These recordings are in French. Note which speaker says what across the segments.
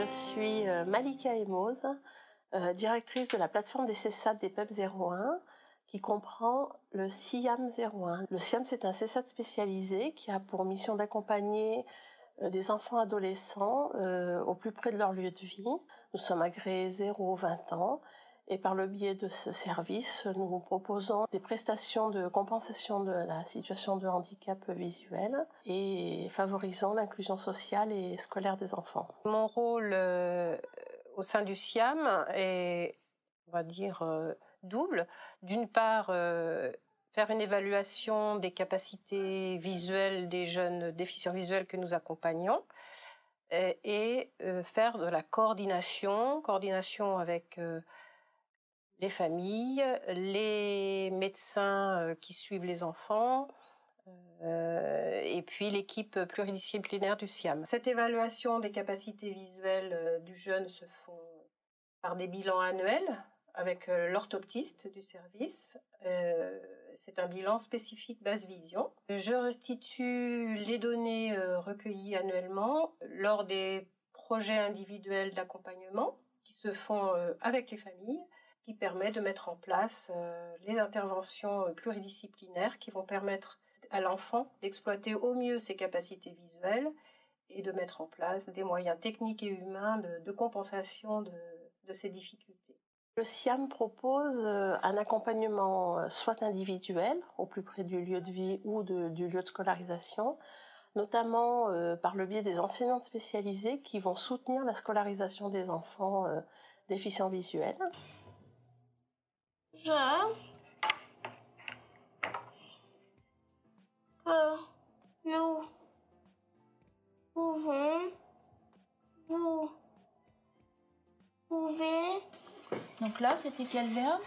Speaker 1: Je suis Malika Emoz, directrice de la plateforme des CESAD des PEP 01, qui comprend le SIAM 01. Le SIAM, c'est un CESAD spécialisé qui a pour mission d'accompagner des enfants adolescents au plus près de leur lieu de vie. Nous sommes agréés 0-20 ans et par le biais de ce service, nous proposons des prestations de compensation de la situation de handicap visuel et favorisons l'inclusion sociale et scolaire des enfants.
Speaker 2: Mon rôle au sein du SIAM est, on va dire, double. D'une part, faire une évaluation des capacités visuelles des jeunes déficients visuels que nous accompagnons et faire de la coordination avec les familles, les médecins qui suivent les enfants, et puis l'équipe pluridisciplinaire du SIAM. Cette évaluation des capacités visuelles du jeune se font par des bilans annuels avec l'orthoptiste du service. C'est un bilan spécifique basse vision. Je restitue les données recueillies annuellement lors des projets individuels d'accompagnement qui se font avec les familles, qui permet de mettre en place les interventions pluridisciplinaires qui vont permettre à l'enfant d'exploiter au mieux ses capacités visuelles et de mettre en place des moyens techniques et humains de compensation de ces difficultés.
Speaker 1: Le SIAM propose un accompagnement soit individuel, au plus près du lieu de vie ou du lieu de scolarisation, notamment par le biais des enseignantes spécialisées qui vont soutenir la scolarisation des enfants déficients visuels.
Speaker 3: Nous pouvons, vous pouvez.
Speaker 4: Donc là, c'était quel verbe?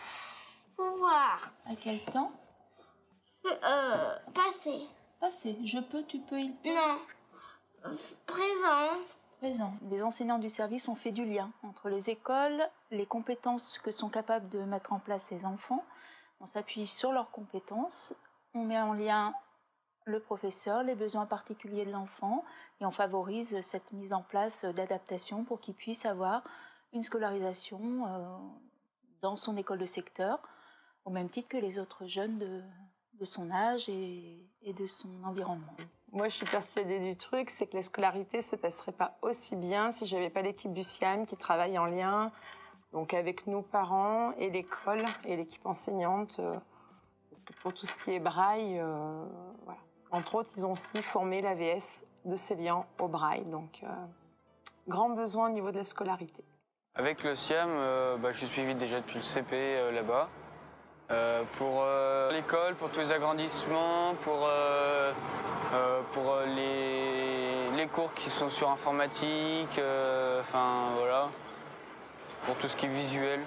Speaker 3: Pouvoir.
Speaker 4: À quel temps?
Speaker 3: Passé.
Speaker 4: Passé. Je peux, tu peux, il peut.
Speaker 3: Non. Présent.
Speaker 4: Présent. Les enseignants du service ont fait du lien entre les écoles, les compétences que sont capables de mettre en place ces enfants. On s'appuie sur leurs compétences, on met en lien le professeur, les besoins particuliers de l'enfant, et on favorise cette mise en place d'adaptation pour qu'il puisse avoir une scolarisation dans son école de secteur, au même titre que les autres jeunes de son âge et de son environnement.
Speaker 5: Moi, je suis persuadée du truc, c'est que la scolarité se passerait pas aussi bien si j'avais pas l'équipe du SIAM qui travaille en lien donc avec nous parents et l'école et l'équipe enseignante. Parce que pour tout ce qui est braille, voilà. Entre autres, ils ont aussi formé l'AVS de Célian au braille. Donc, grand besoin au niveau de la scolarité.
Speaker 6: Avec le SIAM, je suis suivi déjà depuis le CP là-bas. Pour l'école, pour tous les agrandissements, pour les cours qui sont sur informatique, enfin voilà, pour tout ce qui est visuel.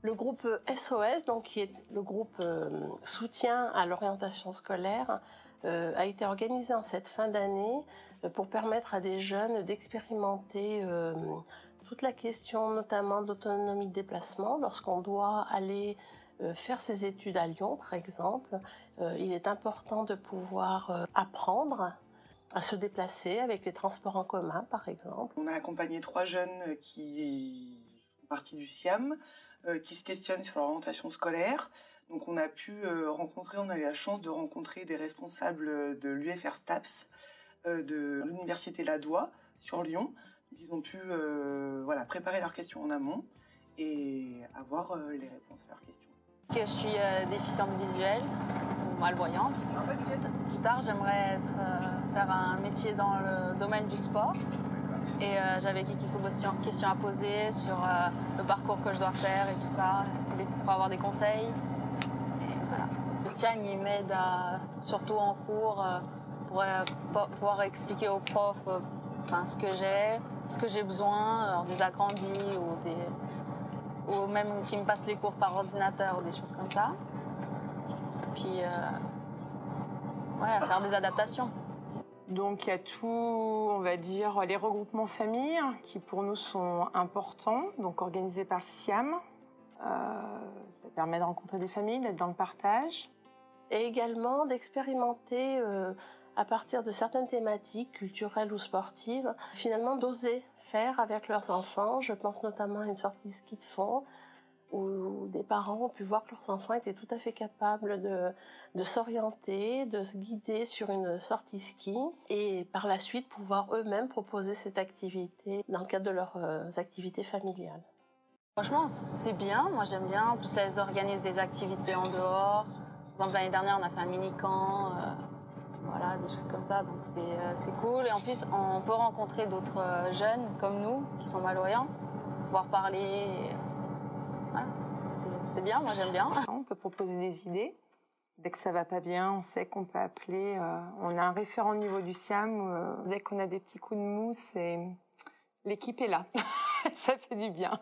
Speaker 1: Le groupe SOS, donc, qui est le groupe soutien à l'orientation scolaire, a été organisé en cette fin d'année pour permettre à des jeunes d'expérimenter toute la question notamment d'autonomie de déplacement. Lorsqu'on doit aller faire ses études à Lyon, par exemple, il est important de pouvoir apprendre à se déplacer avec les transports en commun, par exemple.
Speaker 7: On a accompagné 3 jeunes qui font partie du SIAM, qui se questionnent sur leur orientation scolaire. Donc on a eu la chance de rencontrer des responsables de l'UFR STAPS, de l'université Ladois sur Lyon. Donc, ils ont pu préparer leurs questions en amont et avoir les réponses à leurs questions.
Speaker 8: Je suis déficiente visuelle ou malvoyante. Plus tard, j'aimerais faire un métier dans le domaine du sport. Et j'avais quelques questions à poser sur le parcours que je dois faire et tout ça, pour avoir des conseils. Et voilà. Le SIAM, il m'aide surtout en cours pour pouvoir expliquer aux profs ce que j'ai besoin, alors des agrandis ou même qui me passent les cours par ordinateur ou des choses comme ça. Et puis, à faire des adaptations.
Speaker 5: Donc il y a tout, on va dire, les regroupements familles qui pour nous sont importants, donc organisés par le SIAM. Ça permet de rencontrer des familles, d'être dans le partage.
Speaker 1: Et également d'expérimenter à partir de certaines thématiques culturelles ou sportives, finalement d'oser faire avec leurs enfants. Je pense notamment à une sortie ski de fond où des parents ont pu voir que leurs enfants étaient tout à fait capables de s'orienter, de se guider sur une sortie ski et par la suite pouvoir eux-mêmes proposer cette activité dans le cadre de leurs activités familiales.
Speaker 8: Franchement, c'est bien. Moi, j'aime bien. En plus, elles organisent des activités en dehors. Par exemple, l'année dernière, on a fait un mini-camp. Voilà, des choses comme ça. Donc, c'est cool. Et en plus, on peut rencontrer d'autres jeunes comme nous qui sont malvoyants, pouvoir parler. Voilà. C'est bien. Moi, j'aime bien.
Speaker 5: On peut proposer des idées. Dès que ça va pas bien, on sait qu'on peut appeler. On a un référent au niveau du SIAM. Dès qu'on a des petits coups de mou, l'équipe est là. Ça fait du bien.